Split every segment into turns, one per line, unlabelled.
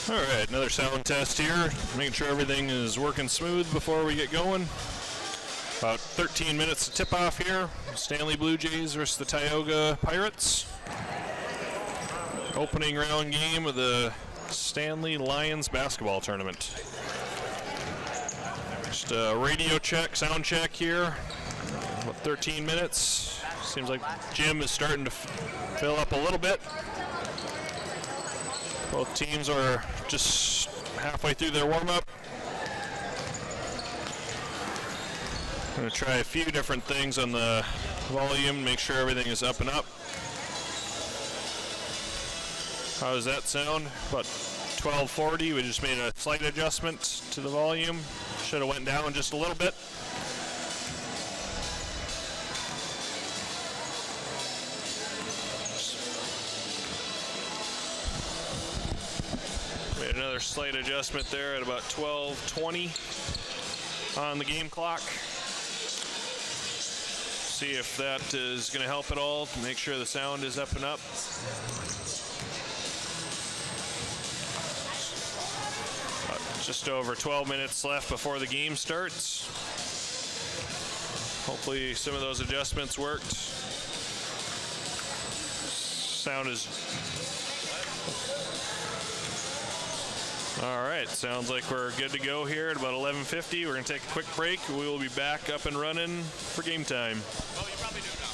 Alright, another sound test here. Making sure everything is working smooth before we get going. About 13 minutes to tip off here. Stanley Blue Jays versus the Tioga Pirates. Opening round game of the Stanley Lions basketball tournament. Just a radio check, sound check here. About 13 minutes. Seems like gym is starting to fill up a little bit. Both teams are just halfway through their warm-up. I'm going to try a few different things on the volume, make sure everything is up and up. How does that sound? About 1240. We just made a slight adjustment to the volume. Should have went down just a little bit. Made another slight adjustment there at about 12:20 on the game clock. See if that is going to help at all to make sure the sound is up and up. Just over 12 minutes left before the game starts. Hopefully some of those adjustments worked. Sound is... All right, sounds like we're good to go here at about 11:50. We're going to take a quick break. We will be back up and running for game time.
Oh, you probably do now.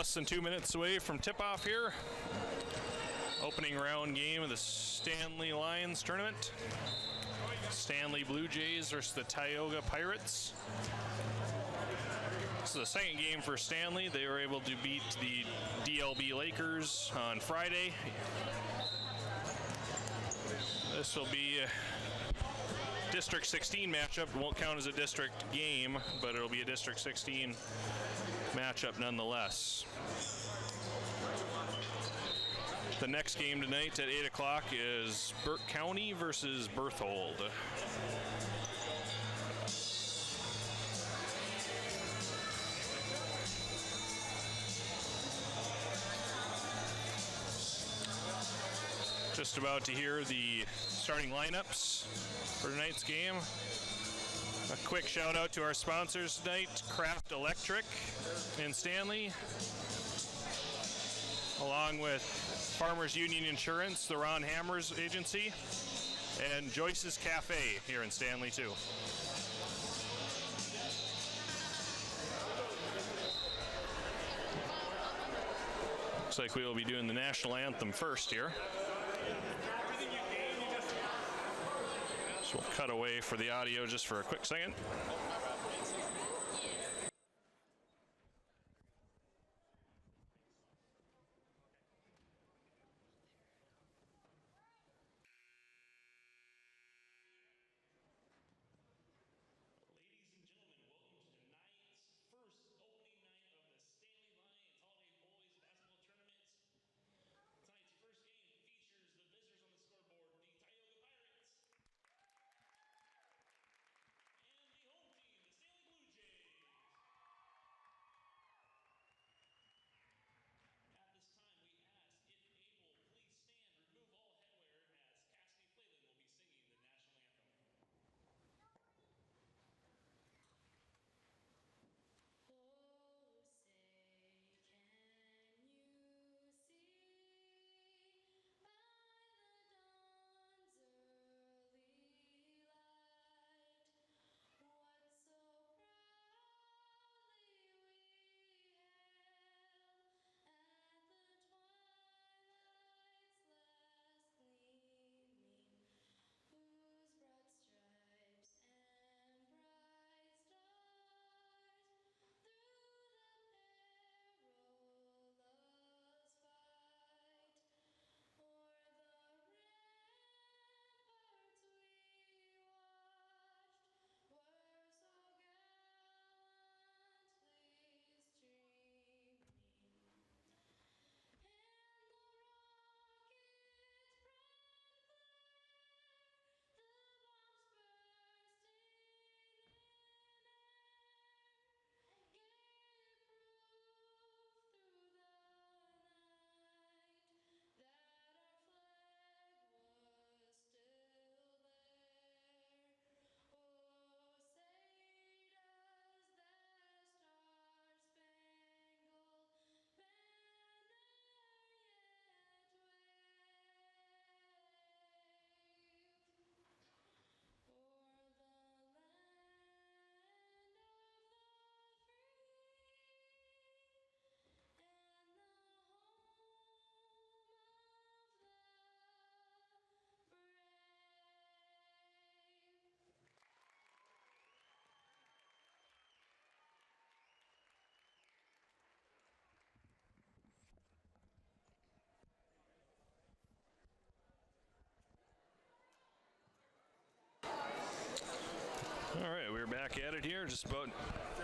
less than 2 minutes away from tip-off here. Opening round game of the Stanley Lions tournament. Stanley Blue Jays versus the Tioga Pirates. This is the second game for Stanley. They were able to beat the DLB Lakers on Friday. This will be a District 16 matchup. It won't count as a district game, but it'll be a District 16 matchup nonetheless. The next game tonight at 8 o'clock is Burke County versus Berthold. Just about to hear the starting lineups for tonight's game. A quick shout out to our sponsors tonight, Craft Electric in Stanley, along with Farmers Union Insurance, the Ron Hammers Agency, and Joyce's Cafe here in Stanley too. Looks like we will be doing the national anthem first here. So we'll cut away for the audio just for a quick second. All right, we're back at it here, just about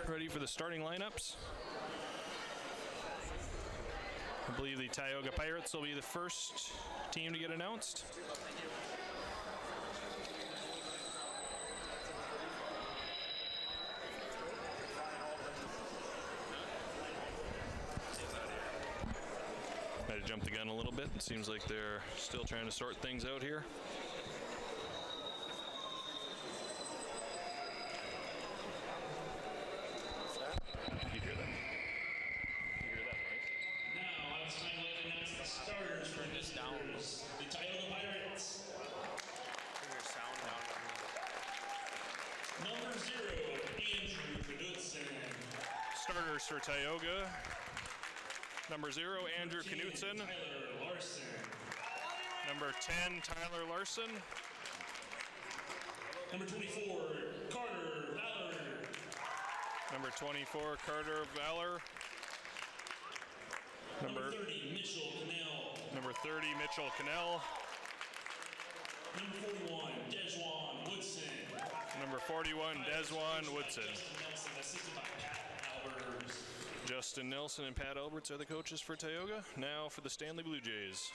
ready for the starting lineups. I believe the Tioga Pirates will be the first team to get announced. I had to jump the gun a little bit. It seems like they're still trying to sort things out here.
The Tioga Pirates. Number 0, Andrew Knudsen.
Starters for Tioga. Number 0, Andrew Knutson.
Tyler Larson.
Number 10, Tyler Larson.
Number 24, Carter Valor.
Number 24, Carter Valor.
Number 30, Mitchell Cannell.
Number 30, Mitchell Cannell.
Number 41, Desjuan Woodson.
Number 41, Desjuan Woodson.
Justin Nelson, assisted by Pat Albers.
Justin Nelson and Pat Alberts are the coaches for Tioga. Now for the Stanley Blue Jays.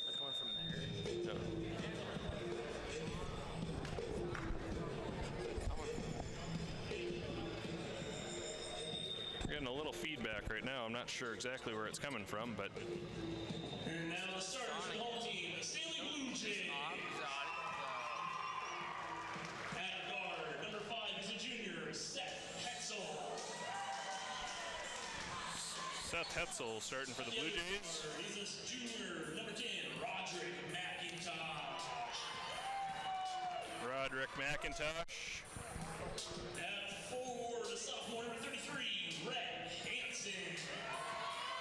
They're coming from there.
No. We're getting a little feedback right now. I'm not sure exactly where it's coming from, but
And now the starters for the home team, the Stanley Blue Jays. At guard, number 5 is a junior, Seth Hetzel.
Seth Hetzel starting for the Blue Jays.
He's a junior, number 10, Roderick McIntosh.
Roderick McIntosh.
At forward, the sophomore, number 33, Rhett Hansen.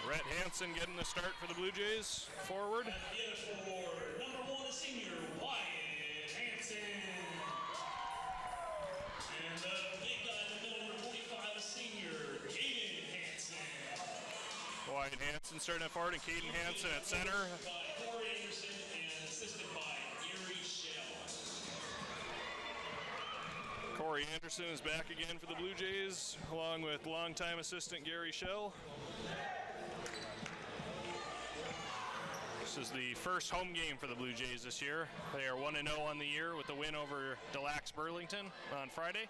Rhett Hansen getting the start for the Blue Jays. Forward.
At the other forward, number 1, the senior, Wyatt Hansen. And the big guy in the middle, number 45, the senior, Caden Hansen.
Wyatt Hansen starting at forward and Caden Hansen at center.
By Corey Anderson and assisted by Gary Shell.
Corey Anderson is back again for the Blue Jays, along with longtime assistant Gary Shell. This is the first home game for the Blue Jays this year. They are 1-0 on the year with the win over Des Lacs Burlington on Friday.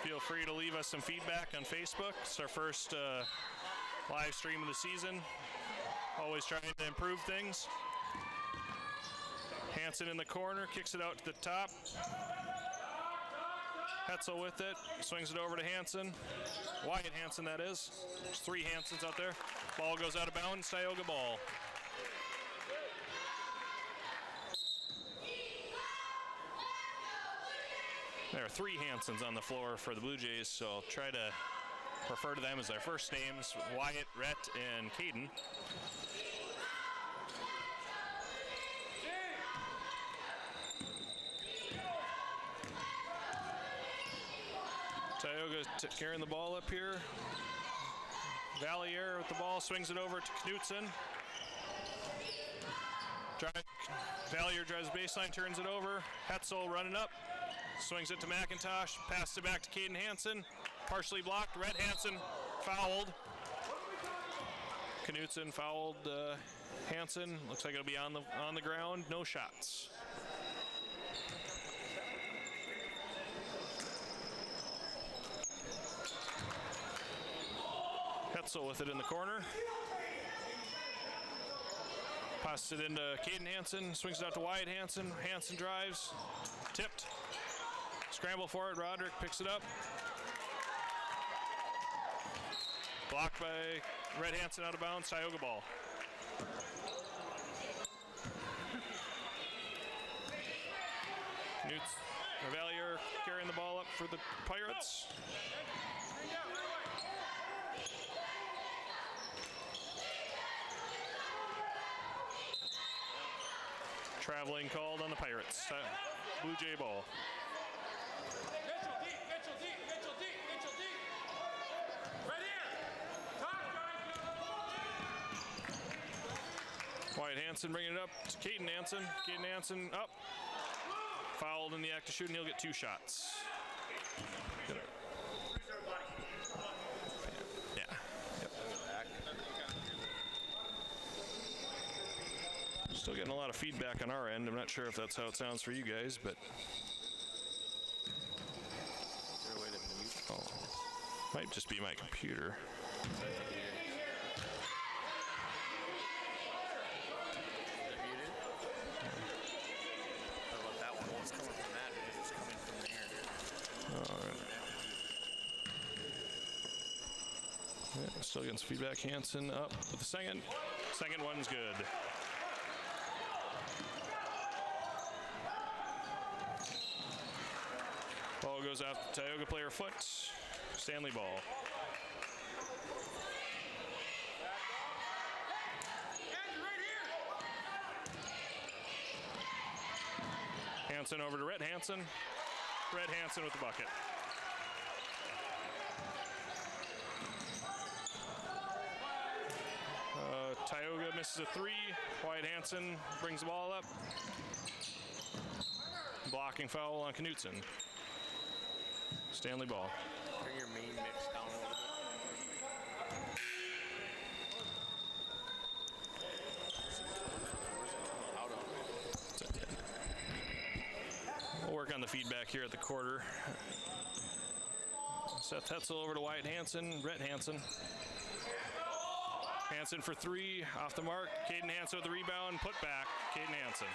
Feel free to leave us some feedback on Facebook. It's our first live stream of the season. Always trying to improve things. Hansen in the corner, kicks it out to the top. Hetzel with it, swings it over to Hansen. Wyatt Hansen, that is. There's 3 Hansens out there. Ball goes out of bounds, Tioga ball. There are 3 Hansens on the floor for the Blue Jays, so I'll try to refer to them as their first names, Wyatt, Rhett, and Caden. Tioga carrying the ball up here. Valier with the ball, swings it over to Knutson. Valier drives baseline, turns it over. Hetzel running up, swings it to McIntosh, passes it back to Caden Hansen. Partially blocked, Rhett Hansen fouled. Knutson fouled Hansen. Looks like it'll be on the ground, no shots. Hetzel with it in the corner. Passes it into Caden Hansen, swings it out to Wyatt Hansen. Hansen drives, tipped. Scramble for it, Roderick picks it up. Blocked by Rhett Hansen, out of bounds, Tioga ball. Valier carrying the ball up for the Pirates. Traveling called on the Pirates. Blue Jay ball.
Mitchell deep. Right here.
Wyatt Hansen bringing it up to Caden Hansen. Caden Hansen up. Fouled in the act of shooting. He'll get 2 shots. Yeah. Yep. Still getting a lot of feedback on our end. I'm not sure if that's how it sounds for you guys, but. Oh, might just be my computer. Yeah, still getting some feedback. Hansen up with the second. Second one's good. Ball goes off the Tioga player foot. Stanley ball. Hansen over to Rhett Hansen. Rhett Hansen with the bucket. Tioga misses a three. Wyatt Hansen brings the ball up. Blocking foul on Knutson. Stanley ball.
Turn your main mix down a little bit.
We'll work on the feedback here at the quarter. Seth Hetzel over to Wyatt Hansen. Rhett Hansen. Hansen for three, off the mark. Caden Hansen with the rebound, put back. Caden Hansen.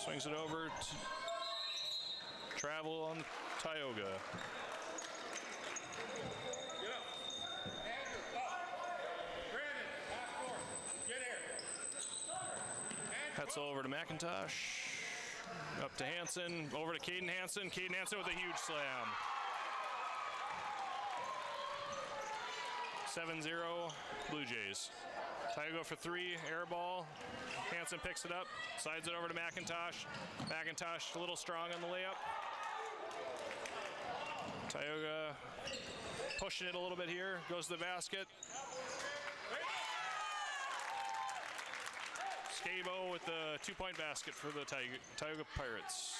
Swings it over to travel on Tioga.
Get up. Andrew, up. Brandon, half court. Get here.
Hetzel over to McIntosh. Up to Hansen, over to Caden Hansen. Caden Hansen with a huge slam. 7-0 Blue Jays. Tioga for three, air ball. Hansen picks it up, slides it over to McIntosh. McIntosh a little strong on the layup. Tioga pushing it a little bit here, goes to the basket. Scabo with the two-point basket for the Tioga Pirates.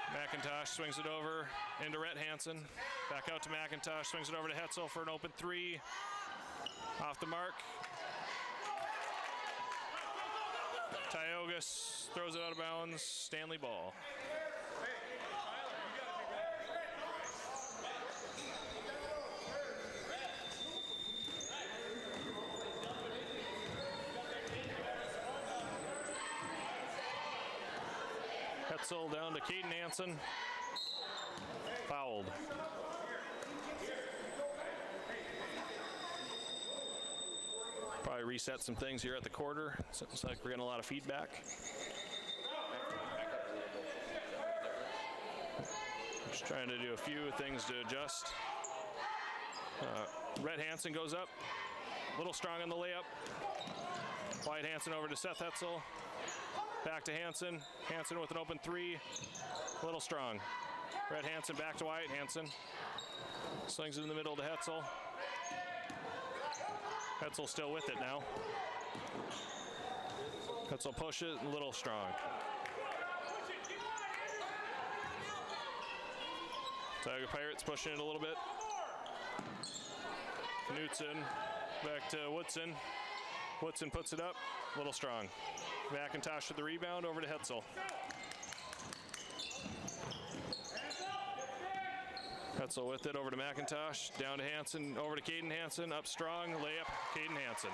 McIntosh swings it over into Rhett Hansen. Back out to McIntosh, swings it over to Hetzel for an open three. Off the mark. Tioga throws it out of bounds. Stanley ball. Hetzel down to Caden Hansen. Fouled. Probably reset some things here at the quarter. So it looks like we're getting a lot of feedback. Just trying to do a few things to adjust. Rhett Hansen goes up. A little strong on the layup. Wyatt Hansen over to Seth Hetzel. Back to Hansen. Hansen with an open three. A little strong. Rhett Hansen back to Wyatt Hansen. Slings it in the middle to Hetzel. Hetzel still with it now. Hetzel push it, a little strong. Tioga Pirates pushing it a little bit. Knutson back to Woodson. Woodson puts it up, a little strong. McIntosh with the rebound, over to Hetzel. Hetzel with it, over to McIntosh, down to Hansen, over to Caden Hansen, up strong, layup, Caden Hansen.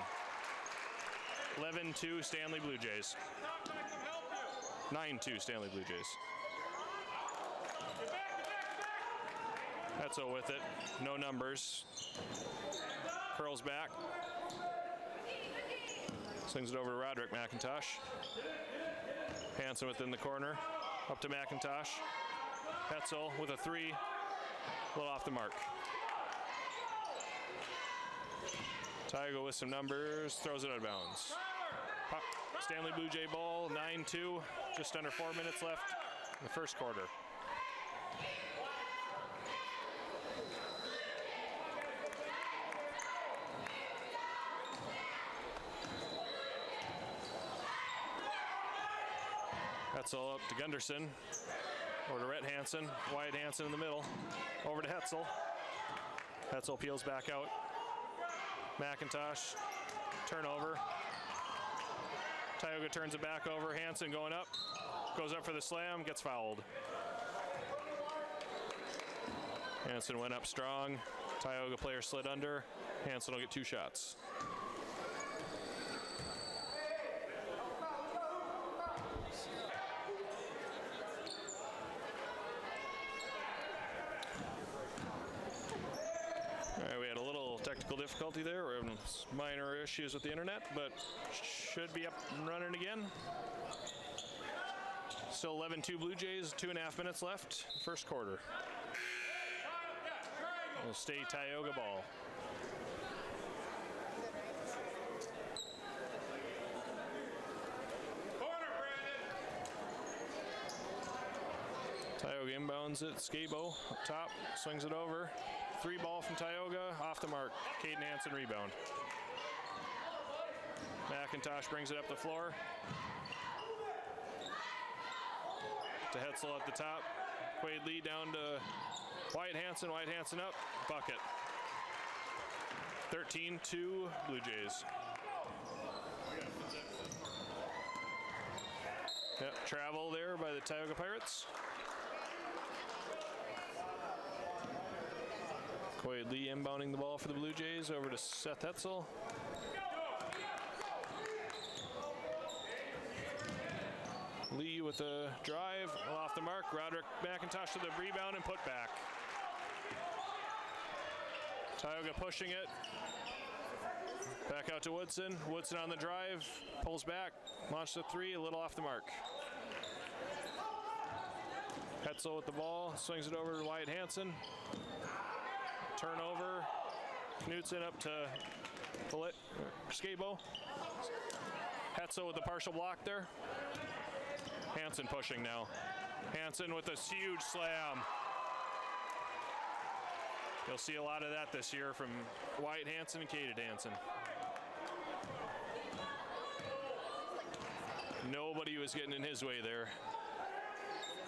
11-2 Stanley Blue Jays. 9-2 Stanley Blue Jays. Hetzel with it, no numbers. Curls back. Slings it over to Roderick McIntosh. Hansen within the corner, up to McIntosh. Hetzel with a three, a little off the mark. Tioga with some numbers, throws it out of bounds. Stanley Blue Jay ball, 9-2, just under 4 minutes left in the first quarter. Hetzel up to Gunderson, over to Rhett Hansen, Wyatt Hansen in the middle, over to Hetzel. Hetzel peels back out. McIntosh, turnover. Tioga turns it back over, Hansen going up, goes up for the slam, gets fouled. Hansen went up strong, Tioga player slid under, Hansen will get 2 shots. difficulty there. We're having minor issues with the internet, but should be up and running again. Still 11-2 Blue Jays, 2.5 minutes left, first quarter. Will stay Tioga ball. Tioga inbounds it, Skabo up top, swings it over. 3 ball from Tioga, off the mark. Caden Hansen rebound. McIntosh brings it up the floor. To Hetzel at the top. Quade Lee down to Wyatt Hansen up, bucket. 13-2 Blue Jays. Yep, travel there by the Tioga Pirates. Quade Lee inbounding the ball for the Blue Jays over to Seth Hetzel. Lee with a drive, off the mark. Roderick McIntosh to the rebound and put back. Tioga pushing it. Back out to Woodson. Woodson on the drive, pulls back, launches a 3, a little off the mark. Hetzel with the ball, swings it over to Wyatt Hansen. Turnover. Knutson up to Skabo. Hetzel with the partial block there. Hansen pushing now. Hansen with a huge slam. You'll see a lot of that this year from Wyatt Hansen and Caden Hansen. Nobody was getting in his way there.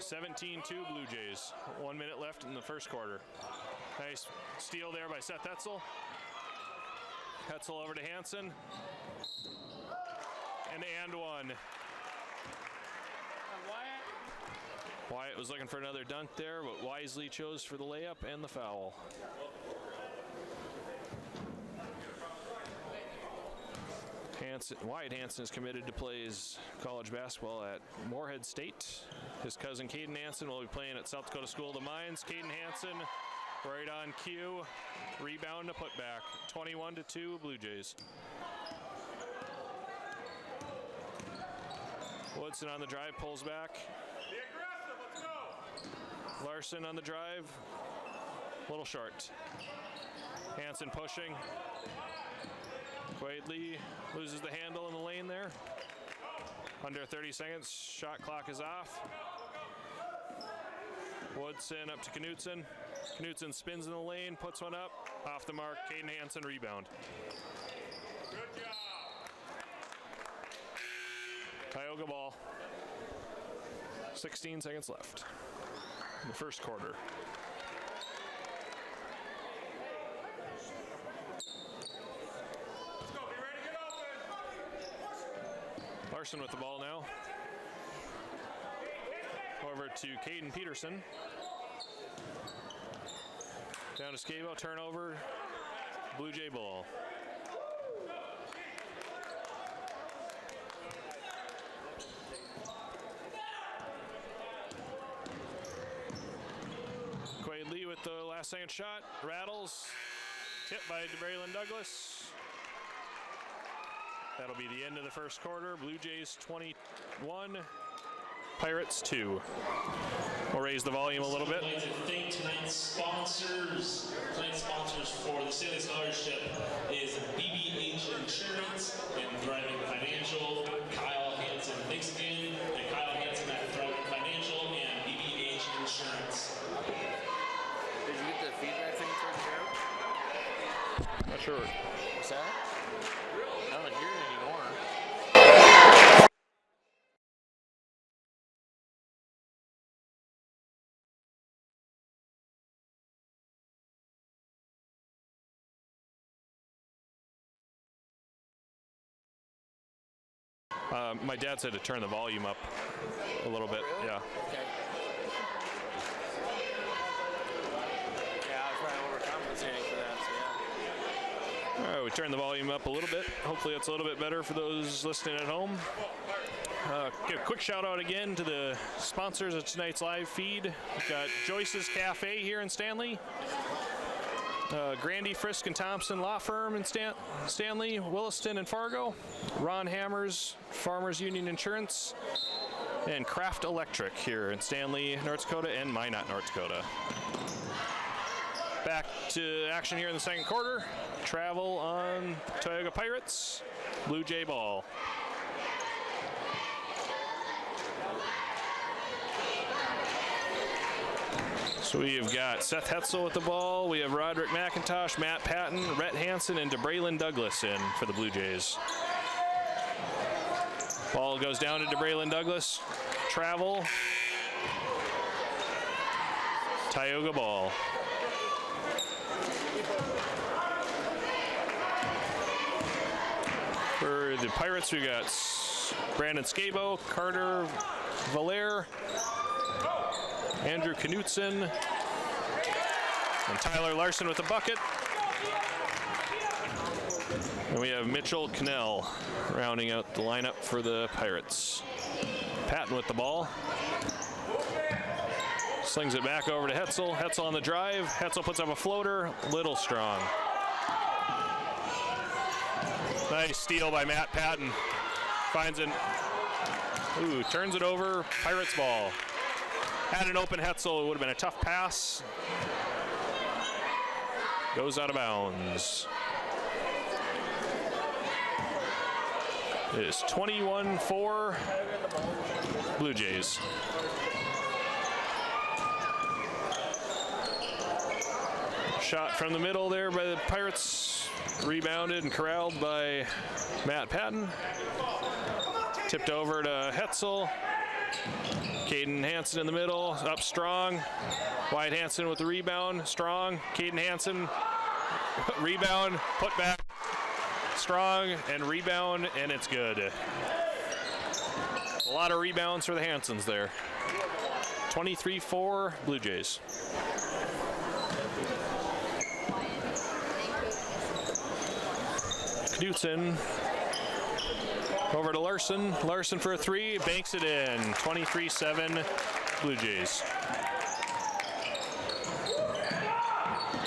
17-2 Blue Jays. 1 minute left in the first quarter. Nice steal there by Seth Hetzel. Hetzel over to Hansen. And one. Wyatt was looking for another dunk there, but wisely chose for the layup and the foul. Wyatt Hansen is committed to play his college basketball at Moorhead State. His cousin Caden Hansen will be playing at South Dakota School of the Mines. Caden Hansen right on cue. Rebound to put back. 21-2 Blue Jays. Woodson on the drive, pulls back.
Be aggressive, let's go.
Larson on the drive, a little short. Hansen pushing. Quade Lee loses the handle in the lane there. Under 30 seconds, shot clock is off. Woodson up to Knutson. Knutson spins in the lane, puts one up, off the mark. Caden Hansen rebound.
Good job.
Tioga ball. 16 seconds left in the first quarter.
Let's go, be ready to get open.
Larson with the ball now. Over to Caden Peterson. Down to Skabo, turnover. Blue Jay ball. Quade Lee with the last second shot. Rattles. Tipped by Braylon Douglas. That'll be the end of the first quarter. Blue Jays 21. Pirates 2. We'll raise the volume a little bit.
I'd like to thank tonight's sponsors. Tonight's sponsors for the Stanley Scholarship is BBH Insurance and Thriving Financial. Kyle Hansen, thanks again. And Kyle Hansen at Thriving Financial and BBH Insurance.
Did you get the feedback thing turned out?
Not sure.
What's that? I don't hear it anymore.
My dad said to turn the volume up a little bit.
Really?
Yeah.
Okay. Yeah, I was probably overcompensating for that, so yeah.
All right, we turned the volume up a little bit. Hopefully it's a little bit better for those listening at home. Give a quick shout out again to the sponsors of tonight's live feed. We've got Joyce's Cafe here in Stanley. Grandy, Frisk, and Thompson Law Firm in Stanley, Williston, and Fargo. Ron Hammers, Farmers Union Insurance. And Kraft Electric here in Stanley, North Dakota, and Minot, North Dakota. Back to action here in the second quarter. Travel on Tioga Pirates, Blue Jay ball. So we have got Seth Hetzel with the ball. We have Roderick McIntosh, Matt Patton, Rhett Hansen, and DeBraylon Douglas in for the Blue Jays. Ball goes down to DeBraylon Douglas. Travel. Tioga ball. For the Pirates, we got Brandon Scabo, Carter Valaire, Andrew Knutson, and Tyler Larson with the bucket. And we have Mitchell Cannell rounding out the lineup for the Pirates. Patton with the ball. Slings it back over to Hetzel. Hetzel on the drive. Hetzel puts up a floater. Little strong. Nice steal by Matt Patton. Finds it. Ooh, turns it over. Pirates ball. Had an open Hetzel, it would have been a tough pass. Goes out of bounds. It is 21-4 Blue Jays. Shot from the middle there by the Pirates. Rebounded and corralled by Matt Patton. Tipped over to Hetzel. Caden Hansen in the middle, up strong. Wyatt Hansen with the rebound, strong. Caden Hansen, rebound, put back, strong, and rebound, and it's good. A lot of rebounds for the Hansens there. 23-4 Blue Jays. Knutson. Over to Larson. Larson for a three. Banks it in. 23-7 Blue Jays.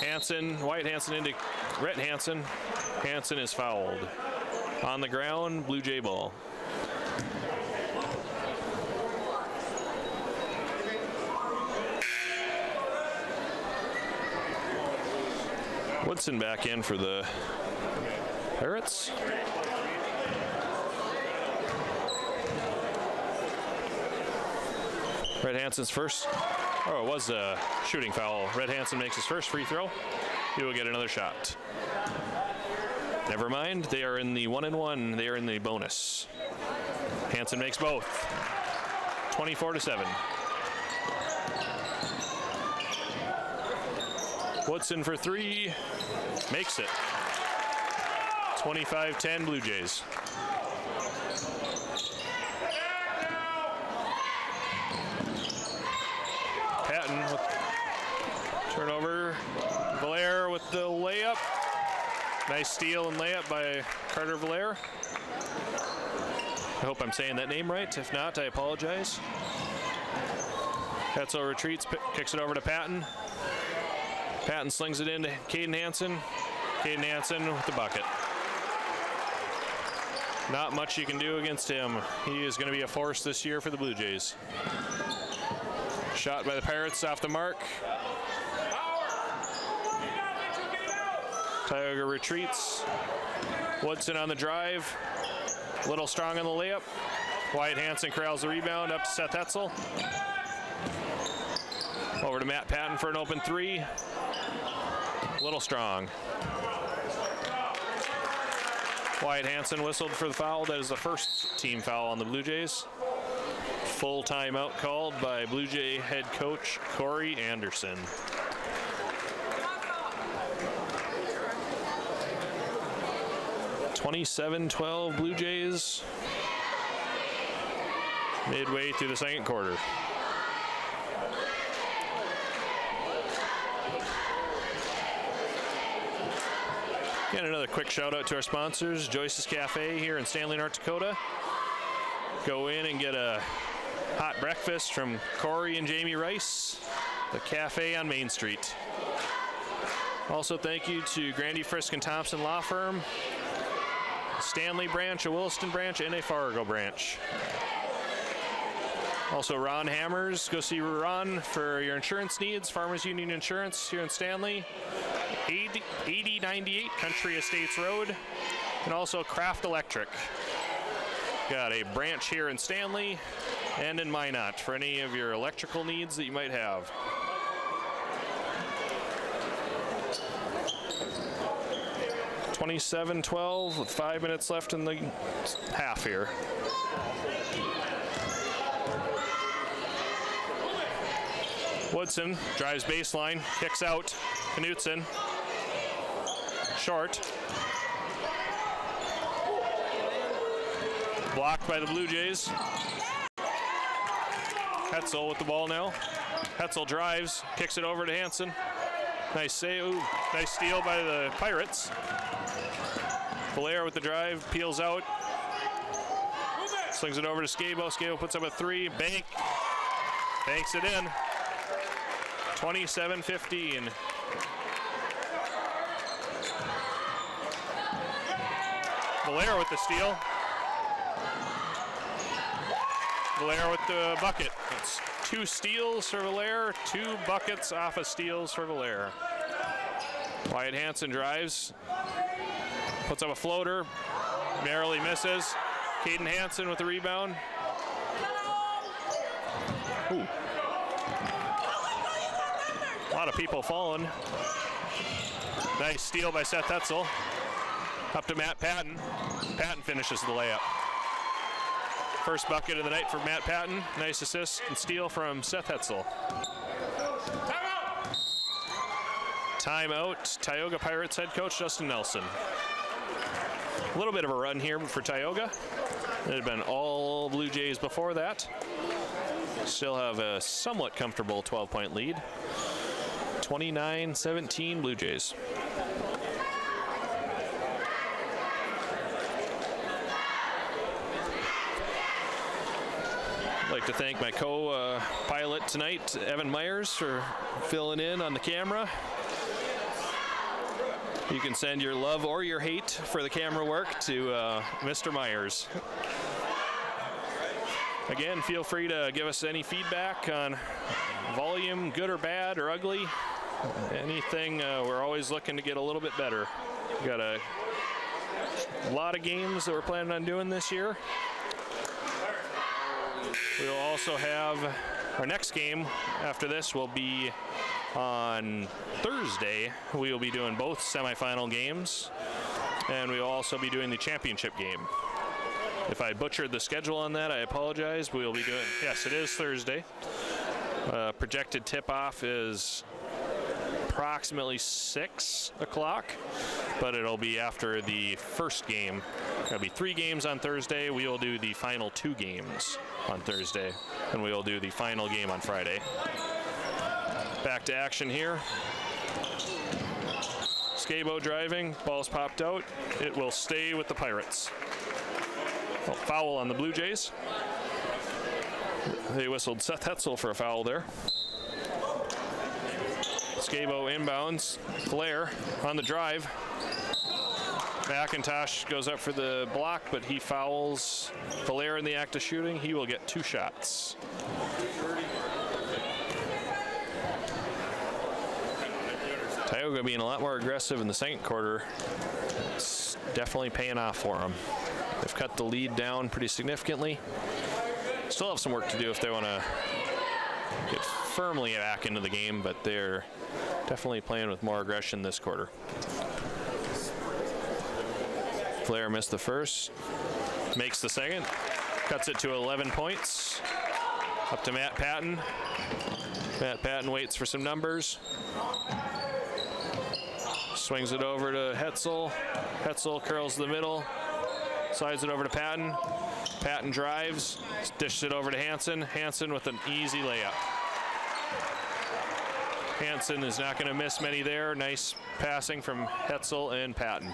Hansen. Wyatt Hansen into Rhett Hansen. Hansen is fouled. On the ground, Blue Jay ball. Woodson back in for the Pirates. Rhett Hansen's first. Oh, it was a shooting foul. Rhett Hansen makes his first free throw. He will get another shot. Never mind. They are in the 1-1. They are in the bonus. Hansen makes both. 24-7. Woodson for three. Makes it. 25-10 Blue Jays. Patton with turnover. Valaire with the layup. Nice steal and layup by Carter Valaire. I hope I'm saying that name right. If not, I apologize. Hetzel retreats, kicks it over to Patton. Patton slings it into Caden Hansen. Caden Hansen with the bucket. Not much you can do against him. He is going to be a force this year for the Blue Jays. Shot by the Pirates off the mark. Tioga retreats. Woodson on the drive. Little strong on the layup. Wyatt Hansen corrals the rebound up to Seth Hetzel. Over to Matt Patton for an open three. Little strong. Wyatt Hansen whistled for the foul. That is the first team foul on the Blue Jays. Full timeout called by Blue Jay head coach Corey Anderson. (27-12) Blue Jays. Midway through the second quarter. And another quick shout out to our sponsors, Joyce's Cafe here in Stanley, North Dakota. Go in and get a hot breakfast from Corey and Jamie Rice, the cafe on Main Street. Also, thank you to Grandy, Frisk, and Thompson Law Firm, Stanley branch, a Williston branch, and a Fargo branch. Also, Ron Hammers. Go see Ron for your insurance needs. Farmers Union Insurance here in Stanley. 8098 Country Estates Road. And also Kraft Electric. Got a branch here in Stanley and in Minot for any of your electrical needs that you might have. (27-12) with 5 minutes left in the half here. Woodson drives baseline, kicks out. Knutson, short. Blocked by the Blue Jays. Hetzel with the ball now. Hetzel drives, kicks it over to Hansen. Nice save. Ooh, nice steal by the Pirates. Valaire with the drive, peels out. Slings it over to Scabo. Scabo puts up a three. Banks it in. 27-15. Valaire with the steal. Valaire with the bucket. It's 2 steals for Valaire, 2 buckets off of steals for Valaire. Wyatt Hansen drives, puts up a floater, narrowly misses. Caden Hansen with the rebound. Ooh. A lot of people falling. Nice steal by Seth Hetzel. Up to Matt Patton. Patton finishes the layup. First bucket of the night for Matt Patton. Nice assist and steal from Seth Hetzel. Timeout. Tioga Pirates head coach Justin Nelson. A little bit of a run here for Tioga. It had been all Blue Jays before that. Still have a somewhat comfortable 12-point lead. 29-17 Blue Jays. I'd like to thank my co-pilot tonight, Evan Myers, for filling in on the camera. You can send your love or your hate for the camera work to Mr. Myers. Again, feel free to give us any feedback on volume, good or bad or ugly. Anything, we're always looking to get a little bit better. We got a lot of games that we're planning on doing this year. We'll also have our next game after this will be on Thursday. We will be doing both semifinal games, and we will also be doing the championship game. If I butchered the schedule on that, I apologize. We will be doing, yes, it is Thursday. Projected tip-off is approximately 6 o'clock, but it'll be after the first game. There'll be 3 games on Thursday. We will do the final 2 games on Thursday, and we will do the final game on Friday. Back to action here. Scabo driving, ball's popped out. It will stay with the Pirates. Oh, foul on the Blue Jays. They whistled Seth Hetzel for a foul there. Scabo inbounds. Flair on the drive. McIntosh goes up for the block, but he fouls Valaire in the act of shooting. He will get 2 shots. Tioga being a lot more aggressive in the second quarter. It's definitely paying off for them. They've cut the lead down pretty significantly. Still have some work to do if they want to get firmly back into the game, but they're definitely playing with more aggression this quarter. Flair missed the first, makes the second, cuts it to 11 points. Up to Matt Patton. Matt Patton waits for some numbers. Swings it over to Hetzel. Hetzel curls the middle, slides it over to Patton. Patton drives, dishes it over to Hansen. Hansen with an easy layup. Hansen is not going to miss many there. Nice passing from Hetzel and Patton.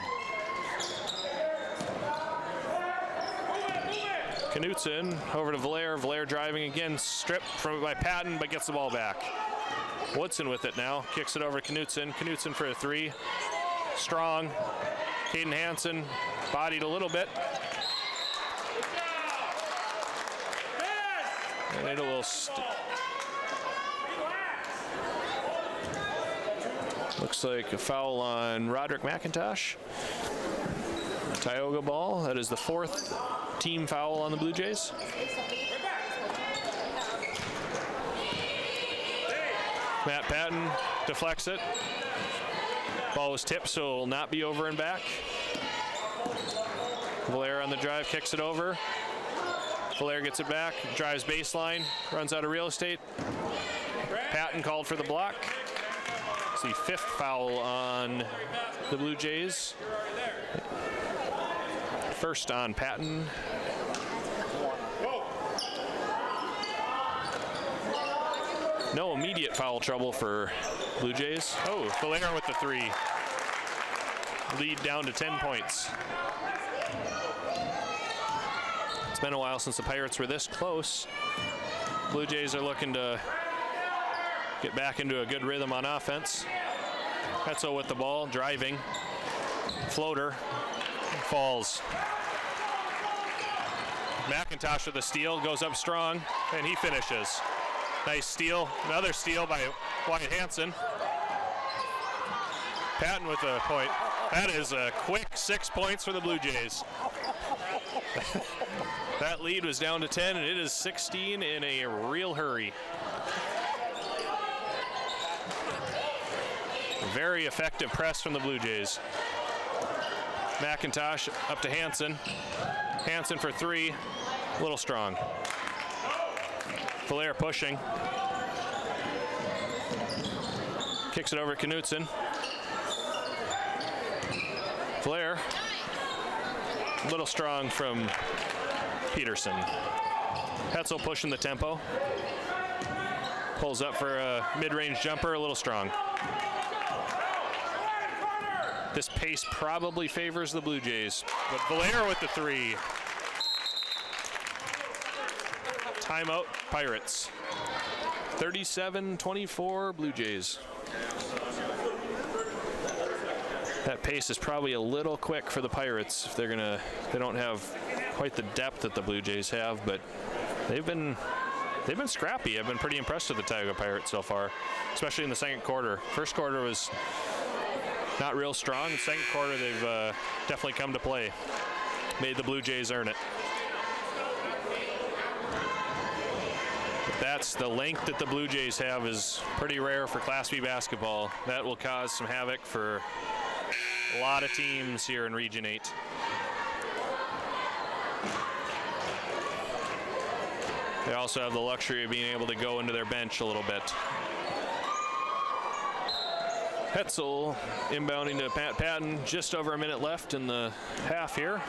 Knutson over to Valaire. Valaire driving again, stripped by Patton, but gets the ball back. Woodson with it now. Kicks it over to Knutson. Knutson for a three. Strong. Caden Hansen bodied a little bit. And made a little looks like a foul on Roderick McIntosh. Tioga ball. That is the 4th team foul on the Blue Jays. Matt Patton deflects it. Ball was tipped, so it will not be over and back. Valair on the drive, kicks it over. Valair gets it back, drives baseline, runs out of real estate. Patton called for the block. It's the 5th foul on the Blue Jays. First on Patton. No immediate foul trouble for Blue Jays. Oh, Valair with the three. Lead down to 10 points. It's been a while since the Pirates were this close. Blue Jays are looking to get back into a good rhythm on offense. Hetzel with the ball, driving. Floater, falls. McIntosh with the steal, goes up strong, and he finishes. Nice steal, another steal by Wyatt Hansen. Patton with a point. That is a quick 6 points for the Blue Jays. That lead was down to 10, and it is 16 in a real hurry. Very effective press from the Blue Jays. McIntosh up to Hansen. Hansen for three, a little strong. Valair pushing. Kicks it over to Knutson. Valair, a little strong from Peterson. Hetzel pushing the tempo. Pulls up for a mid-range jumper, a little strong. This pace probably favors the Blue Jays, but Valair with the three. Timeout, Pirates. 37-24, Blue Jays. That pace is probably a little quick for the Pirates. If they don't have quite the depth that the Blue Jays have, but they've been scrappy. I've been pretty impressed with the Tioga Pirates so far, especially in the second quarter. First quarter was not real strong. The second quarter, they've definitely come to play. Made the Blue Jays earn it. That's the length that the Blue Jays have is pretty rare for Class B basketball. That will cause some havoc for a lot of teams here in Region 8. They also have the luxury of being able to go into their bench a little bit. Hetzel inbounding to Pat Patton. Just over a minute left in the half here.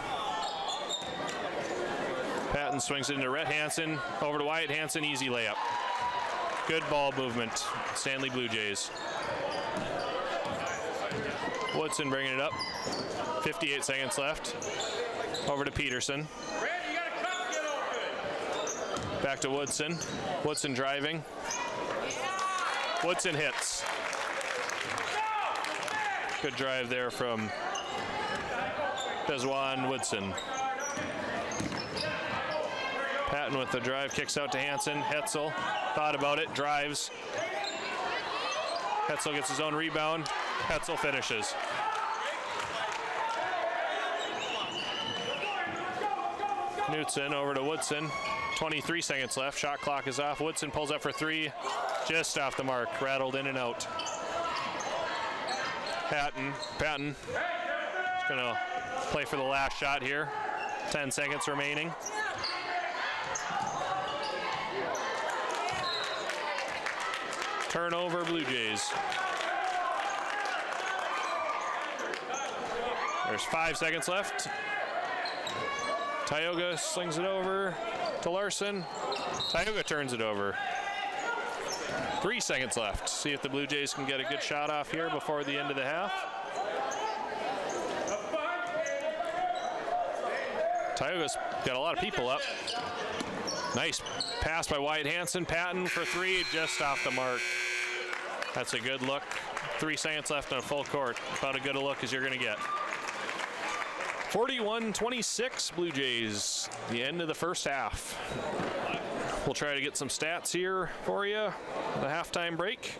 Patton swings it into Rhett Hansen. Over to Wyatt Hansen. Easy layup. Good ball movement. Stanley Blue Jays. Woodson bringing it up. 58 seconds left. Over to Peterson. Back to Woodson. Woodson driving. Woodson hits. Good drive there from Bezwan Woodson. Patton with the drive, kicks out to Hansen. Hetzel thought about it, drives. Hetzel gets his own rebound. Hetzel finishes. Knutson over to Woodson. 23 seconds left. Shot clock is off. Woodson pulls up for three. Just off the mark. Rattled in and out. Patton is going to play for the last shot here. 10 seconds remaining. Turnover, Blue Jays. There's 5 seconds left. Tioga slings it over to Larson. Tioga turns it over. 3 seconds left. See if the Blue Jays can get a good shot off here before the end of the half. Tioga's got a lot of people up. Nice pass by Wyatt Hansen. Patton for three, just off the mark. That's a good look. 3 seconds left on full court. About as good a look as you're going to get. 41-26 Blue Jays. The end of the first half. We'll try to get some stats here for you. The halftime break.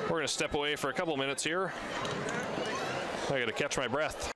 We're going to step away for a couple minutes here. I got to catch my breath.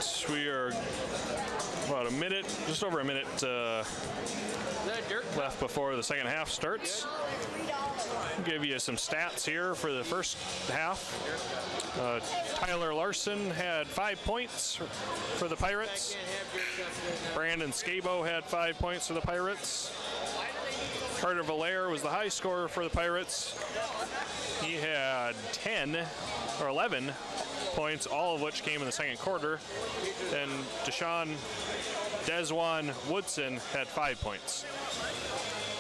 right, we are about a minute, just over a minute left before the second half starts. I'll give you some stats here for the first half. Tyler Larson had 5 points for the Pirates. Brandon Scabo had 5 points for the Pirates. Carter Valaire was the high scorer for the Pirates. He had 11 points, all of which came in the second quarter. Then Desjuan Woodson had 5 points.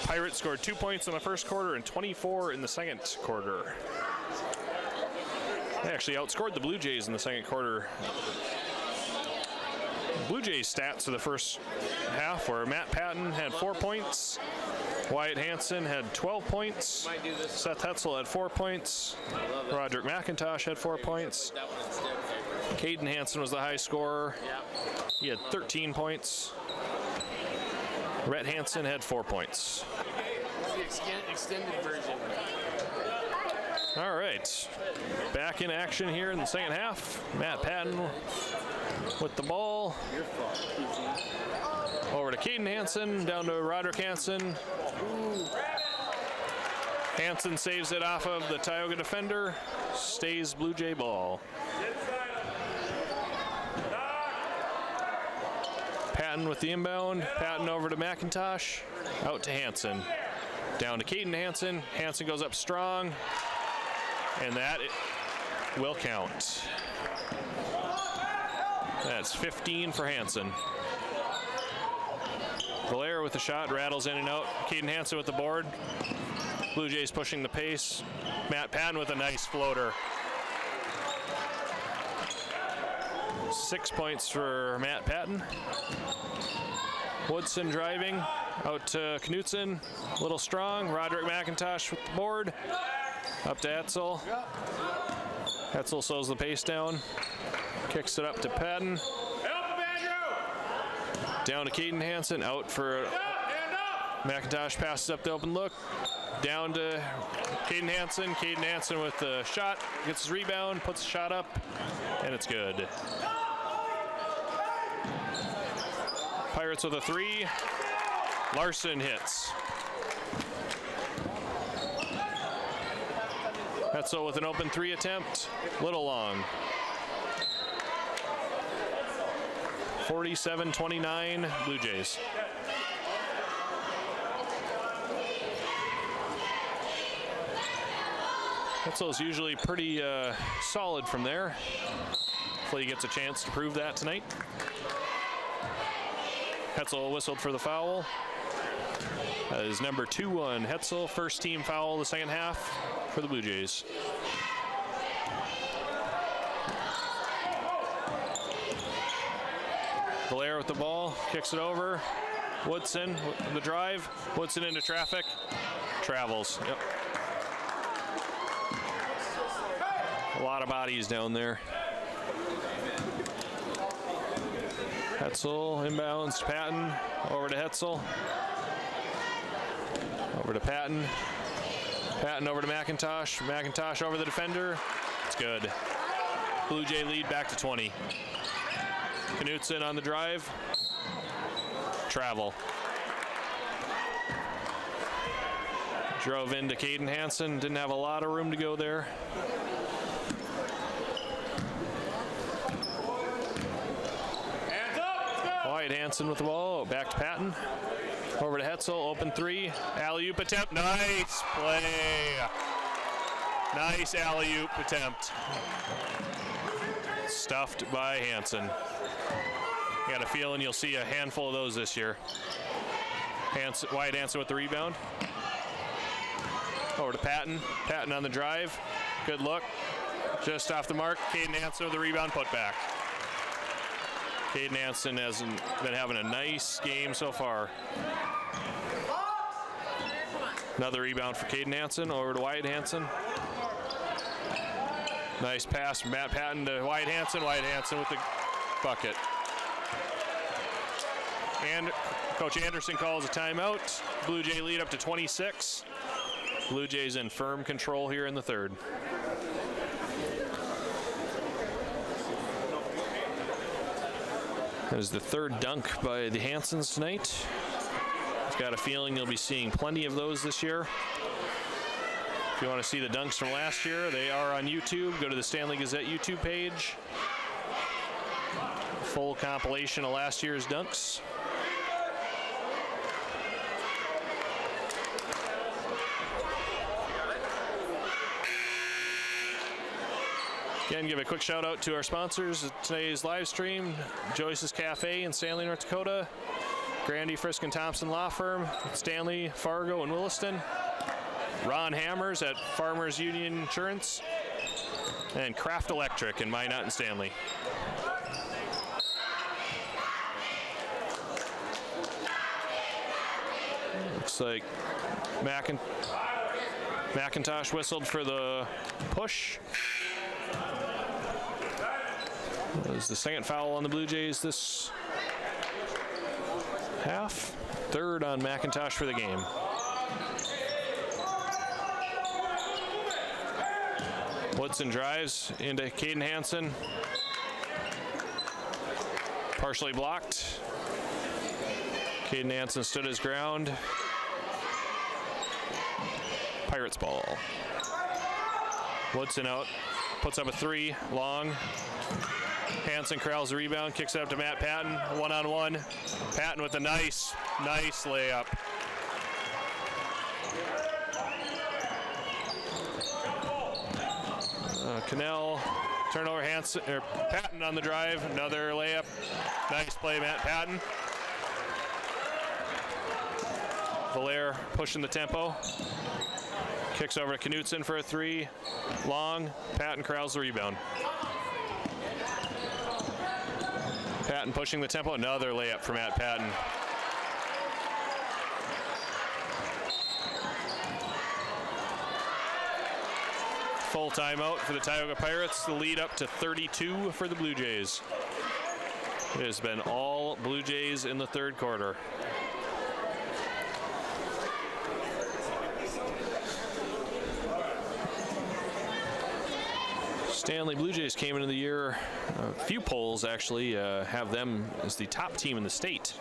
Pirates scored 2 points in the first quarter and 24 in the second quarter. They actually outscored the Blue Jays in the second quarter. Blue Jays stats for the first half were Matt Patton had 4 points. Wyatt Hansen had 12 points. Seth Hetzel had 4 points. Roderick McIntosh had 4 points. Caden Hansen was the high scorer. He had 13 points. Rhett Hansen had 4 points.
The extended version.
All right, back in action here in the second half. Matt Patton with the ball. Over to Caden Hansen, down to Roderick Hansen. Hansen saves it off of the Tioga defender. Stays Blue Jay ball. Patton with the inbound. Patton over to McIntosh. Out to Hansen. Down to Caden Hansen. Hansen goes up strong. And that will count. That's 15 for Hansen. Valaire with the shot, rattles in and out. Caden Hansen with the board. Blue Jays pushing the pace. Matt Patton with a nice floater. 6 points for Matt Patton. Woodson driving out to Knutson. A little strong. Roderick McIntosh with the board. Up to Hetzel. Hetzel slows the pace down. Kicks it up to Patton. Down to Caden Hansen. Out for McIntosh. Passes up the open look. Down to Caden Hansen. Caden Hansen with the shot. Gets his rebound. Puts the shot up. And it's good. Pirates with a 3. Larson hits. Hetzel with an open 3 attempt. Little long. 47-29 Blue Jays. Hetzel's usually pretty solid from there. Hopefully he gets a chance to prove that tonight. Hetzel whistled for the foul. That is number 2 on Hetzel. First team foul the second half for the Blue Jays. Valaire with the ball, kicks it over. Woodson with the drive. Woodson into traffic. Travels. Yep. A lot of bodies down there. Hetzel inbounds to Patton. Over to Hetzel. Over to Patton. Patton over to McIntosh. McIntosh over the defender. It's good. Blue Jay lead back to 20. Knutson on the drive. Travel. Drove into Caden Hansen. Didn't have a lot of room to go there. Wyatt Hansen with the ball. Back to Patton. Over to Hetzel. Open 3. Alley-oop attempt. Nice play. Nice alley-oop attempt. Stuffed by Hansen. Got a feeling you'll see a handful of those this year. Wyatt Hansen with the rebound. Over to Patton. Patton on the drive. Good look. Just off the mark. Caden Hansen with the rebound, put back. Caden Hansen has been having a nice game so far. Another rebound for Caden Hansen. Over to Wyatt Hansen. Nice pass from Matt Patton to Wyatt Hansen. Wyatt Hansen with the bucket. And Coach Anderson calls a timeout. Blue Jay lead up to 26. Blue Jays in firm control here in the third. That is the third dunk by the Hansons tonight. I've got a feeling you'll be seeing plenty of those this year. If you want to see the dunks from last year, they are on YouTube. Go to the Stanley Gazette YouTube page. Full compilation of last year's dunks. Again, give a quick shout out to our sponsors at today's live stream: Joyce's Cafe in Stanley, North Dakota, Grandy, Frisk, and Thompson Law Firm, Stanley, Fargo, and Williston, Ron Hammers at Farmers Union Insurance, and Kraft Electric in Minot and Stanley. Looks like McIntosh whistled for the push. That was the second foul on the Blue Jays this half. Third on McIntosh for the game. Woodson drives into Caden Hansen. Partially blocked. Caden Hansen stood his ground. Pirates ball. Woodson out, puts up a three, long. Hansen corrals the rebound, kicks it up to Matt Patton, one-on-one. Patton with a nice layup. Cannell, turnover, Patton on the drive, another layup. Nice play, Matt Patton. Valaire pushing the tempo. Kicks over to Knutson for a three, long. Patton corrals the rebound. Patton pushing the tempo, another layup for Matt Patton. Full timeout for the Tioga Pirates. The lead up to 32 for the Blue Jays. It has been all Blue Jays in the third quarter. Stanley Blue Jays came into the year, a few polls actually have them as the top team in the state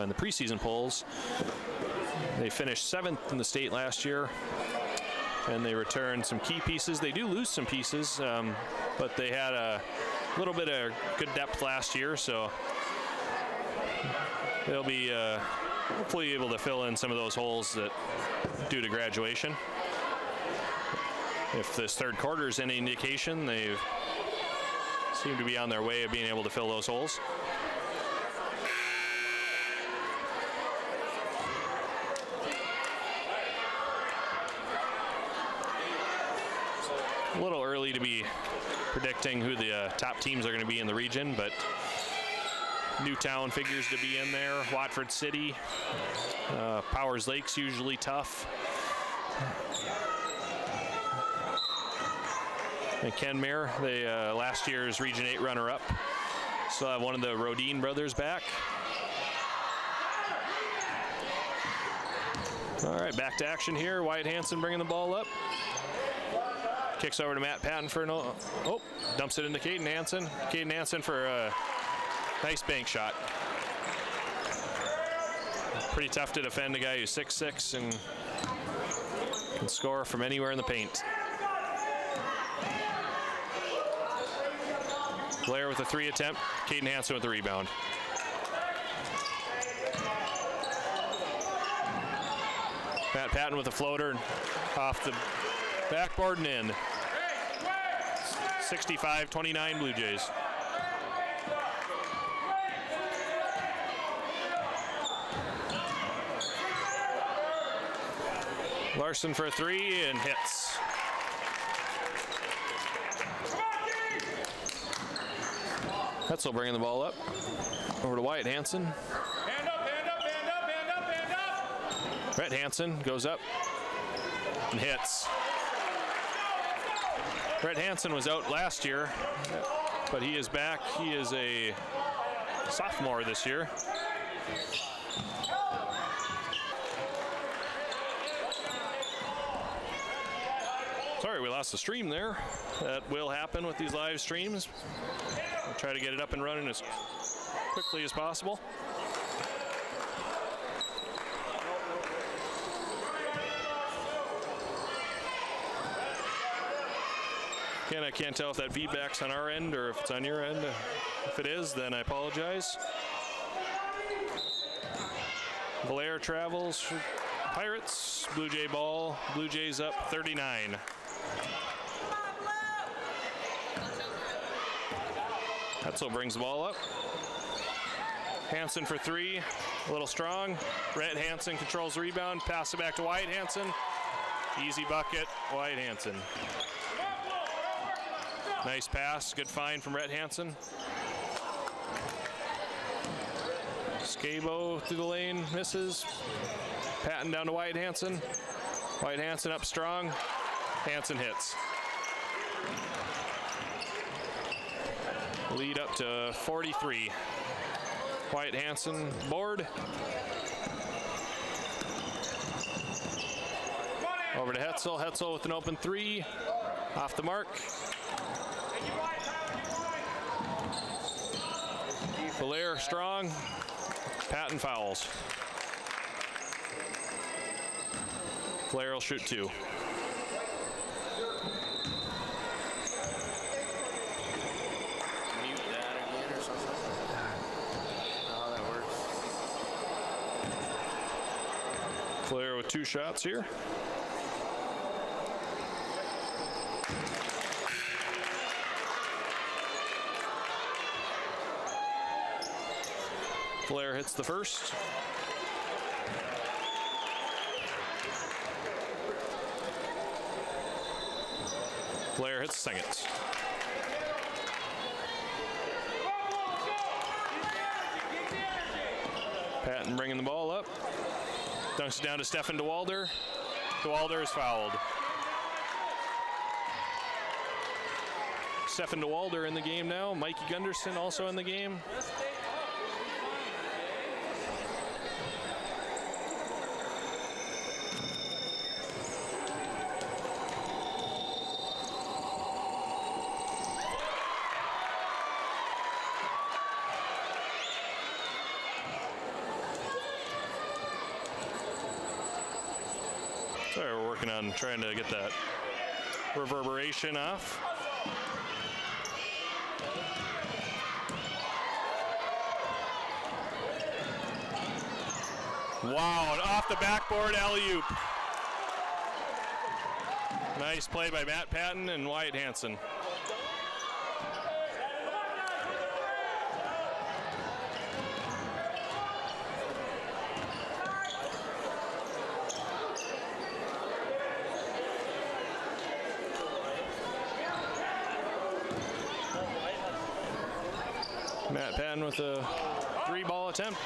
in the preseason polls. They finished 7th in the state last year, and they returned some key pieces. They do lose some pieces, but they had a little bit of good depth last year, so they'll be hopefully able to fill in some of those holes that due to graduation. If this third quarter is any indication, they seem to be on their way of being able to fill those holes. A little early to be predicting who the top teams are going to be in the region, but Newtown figures to be in there. Watford City, Powers Lake's usually tough. And Kenmare, they last year's Region 8 runner-up. Still have one of the Rodine brothers back. All right, back to action here. Wyatt Hansen bringing the ball up. Kicks over to Matt Patton for dumps it into Caden Hansen. Caden Hansen for a nice bank shot. Pretty tough to defend a guy who's 6'6" and can score from anywhere in the paint. Blair with a three attempt. Caden Hansen with the rebound. Matt Patton with a floater off the backboard and in. 65-29 Blue Jays. Larson for a three and hits. Hetzel bringing the ball up. Over to Wyatt Hansen.
Hand up, hand up, hand up, hand up, hand up.
Brett Hansen goes up and hits. Brett Hansen was out last year, but he is back. He is a sophomore this year. Sorry, we lost the stream there. That will happen with these live streams. We'll try to get it up and running as quickly as possible. Again, I can't tell if that feedback's on our end or if it's on your end. If it is, then I apologize. Valair travels for Pirates. Blue Jay ball. Blue Jays up 39. Hetzel brings the ball up. Hansen for three. A little strong. Rhett Hansen controls the rebound. Pass it back to Wyatt Hansen. Easy bucket. Wyatt Hansen. Nice pass. Good find from Rhett Hansen. Scabo through the lane. Misses. Patton down to Wyatt Hansen. Wyatt Hansen up strong. Hansen hits. Lead up to 43. Wyatt Hansen board. Over to Hetzel. Hetzel with an open three. Off the mark. Valair strong. Patton fouls. Valair will shoot two.
Mute that again or something. How that works.
Valair with two shots here. Valair hits the first. Valair hits the second. Patton bringing the ball up. Dunks it down to Stefan DeWalder. DeWalder is fouled. Stefan DeWalder in the game now. Mikey Gunderson also in the game. Sorry, we're working on trying to get that reverberation off. Wow, and off the backboard alley-oop. Nice play by Matt Patton and Wyatt Hansen. Matt Patton with a three-ball attempt.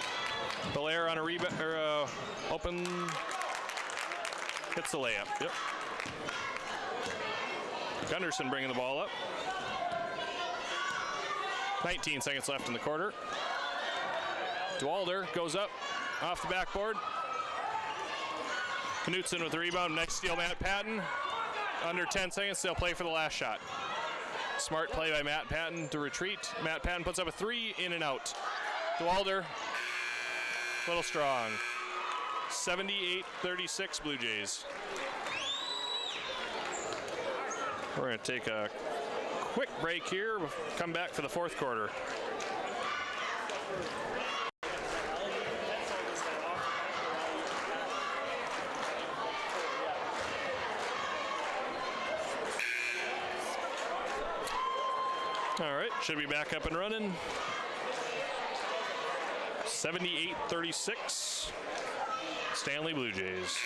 Valair on a rebound or open, hits the layup. Yep. Gunderson bringing the ball up. 19 seconds left in the quarter. DeWalder goes up off the backboard. Knutson with the rebound. Next steal, Matt Patton. Under 10 seconds, they'll play for the last shot. Smart play by Matt Patton to retreat. Matt Patton puts up a three, in and out. DeWalder, a little strong. 78-36 Blue Jays. We're going to take a quick break here. We'll come back for the fourth quarter. All right, should be back up and running. 78-36, Stanley Blue Jays.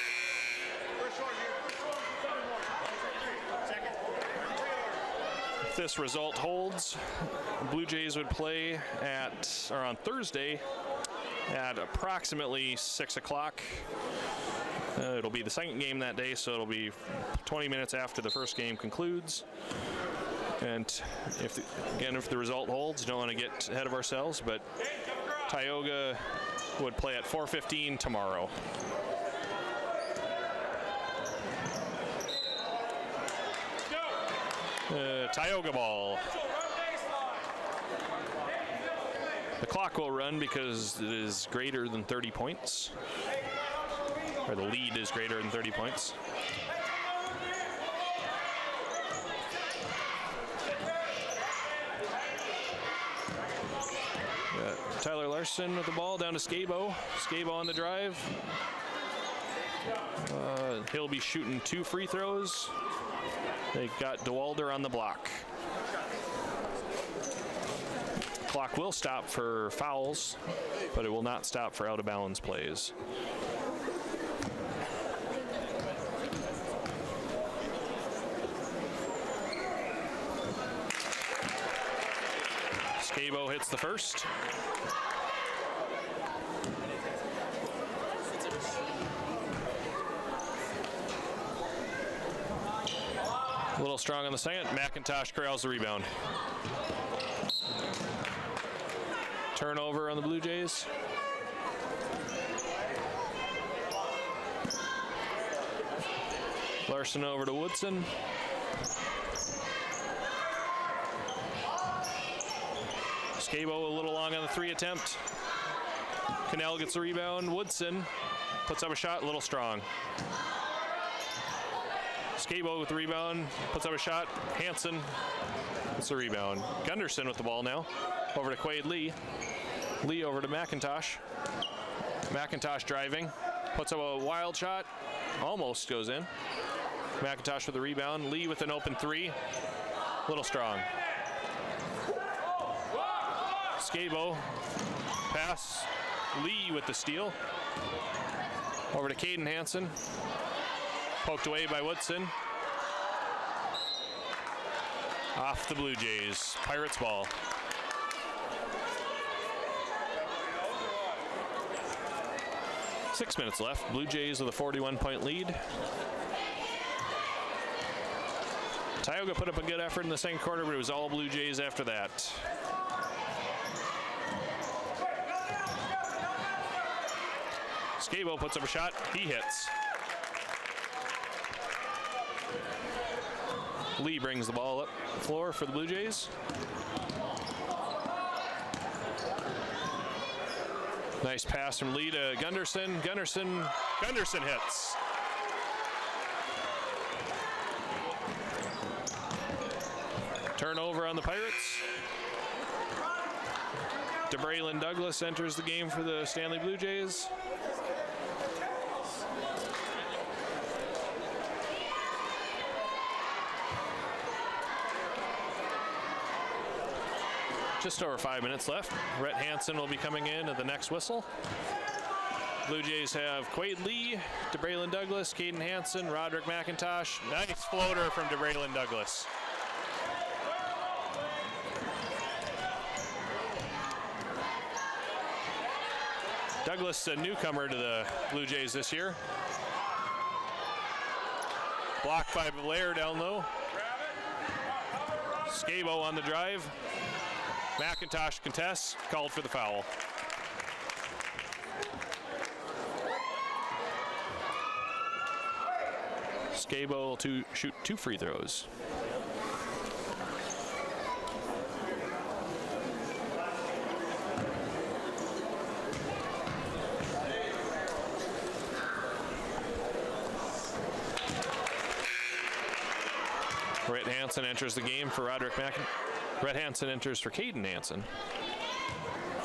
If this result holds, Blue Jays would play on Thursday at approximately 6 o'clock. It'll be the second game that day, so it'll be 20 minutes after the first game concludes. And if the result holds, don't want to get ahead of ourselves, but Tioga would play at 4:15 tomorrow.
Go!
Tioga ball. The clock will run because it is greater than 30 points. Or the lead is greater than 30 points. Tyler Larson with the ball down to Scabo. Scabo on the drive. He'll be shooting 2 free throws. They got DeWalder on the block. Clock will stop for fouls, but it will not stop for out of bounds plays. Scabo hits the first. A little strong on the second. McIntosh corrals the rebound. Turnover on the Blue Jays. Larson over to Woodson. Scabo a little long on the 3 attempt. Cannell gets the rebound. Woodson puts up a shot, a little strong. Scabo with the rebound, puts up a shot. Hansen gets the rebound. Gunderson with the ball now. Over to Quaid Lee. Lee over to McIntosh. McIntosh driving. Puts up a wild shot. Almost goes in. McIntosh with the rebound. Lee with an open 3. A little strong. Scabo. Pass. Lee with the steal. Over to Caden Hansen. Poked away by Woodson. Off the Blue Jays. Pirates ball. Six minutes left. Blue Jays with a 41-point lead. Tioga put up a good effort in the second quarter, but it was all Blue Jays after that. Scabo puts up a shot. He hits. Lee brings the ball up the floor for the Blue Jays. Nice pass from Lee to Gunderson. Gunderson hits. Turnover on the Pirates. DeBraylin Douglas enters the game for the Stanley Blue Jays. Just over 5 minutes left. Rhett Hansen will be coming in at the next whistle. Blue Jays have Quaid Lee, DeBraylin Douglas, Caden Hansen, Roderick McIntosh. Nice floater from DeBraylin Douglas. Douglas, a newcomer to the Blue Jays this year. Blocked by Blair down low. Scabo on the drive. McIntosh contests, called for the foul. Scabo to shoot 2 free throws. Rhett Hansen enters the game for Roderick McIntosh. Rhett Hansen enters for Caden Hansen. I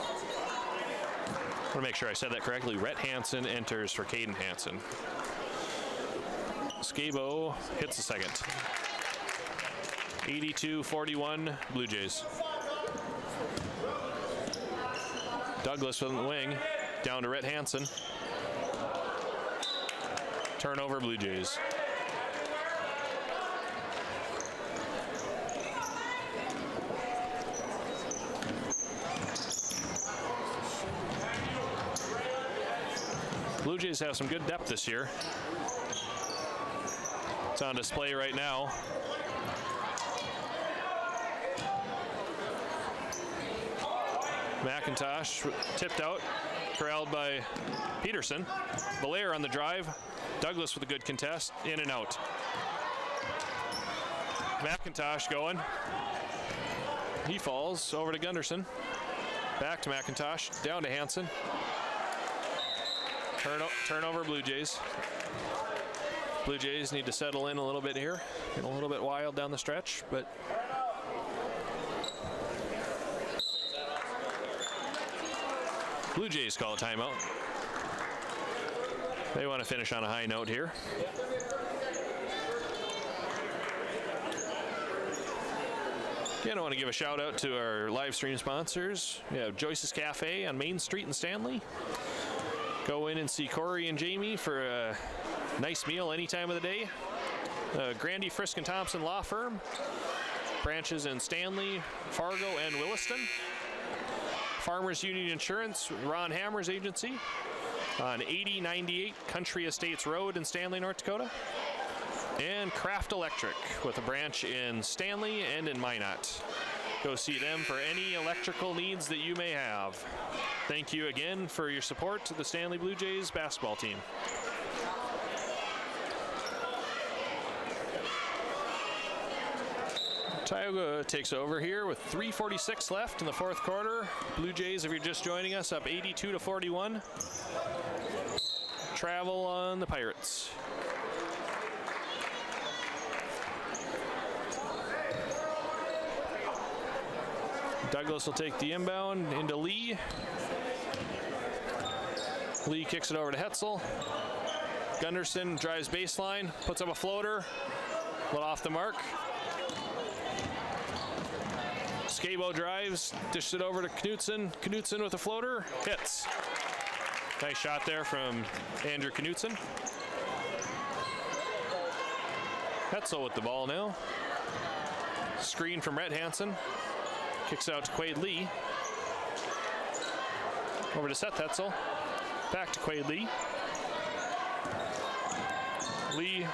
want to make sure I said that correctly. Rhett Hansen enters for Caden Hansen. Scabo hits the second. 82-41 Blue Jays. Douglas from the wing, down to Rhett Hansen. Turnover Blue Jays. Blue Jays have some good depth this year. It's on display right now. McIntosh tipped out, corralled by Peterson. Belair on the drive. Douglas with a good contest, in and out. McIntosh going. He falls over to Gunderson. Back to McIntosh, down to Hansen. Turnover Blue Jays. Blue Jays need to settle in a little bit here. Getting a little bit wild down the stretch, but Blue Jays call a timeout. They want to finish on a high note here. Again, I want to give a shout out to our live stream sponsors. We have Joyce's Cafe on Main Street in Stanley. Go in and see Corey and Jamie for a nice meal any time of the day. Grandy, Frisk, and Thompson Law Firm. Branches in Stanley, Fargo, and Williston. Farmers Union Insurance, Ron Hammer's agency on 8098 Country Estates Road in Stanley, North Dakota. And Kraft Electric with a branch in Stanley and in Minot. Go see them for any electrical needs that you may have. Thank you again for your support to the Stanley Blue Jays basketball team. Tioga takes over here with 3:46 left in the fourth quarter. Blue Jays, if you're just joining us, up 82-41. Travel on the Pirates. Douglas will take the inbound into Lee. Lee kicks it over to Hetzel. Gunderson drives baseline, puts up a floater, a little off the mark. Skabo drives, dishes it over to Knutson. Knutson with a floater, hits. Nice shot there from Andrew Knutson. Hetzel with the ball now. Screen from Rhett Hansen. Kicks out to Quade Lee. Over to Seth Hetzel. Back to Quade Lee. Lee,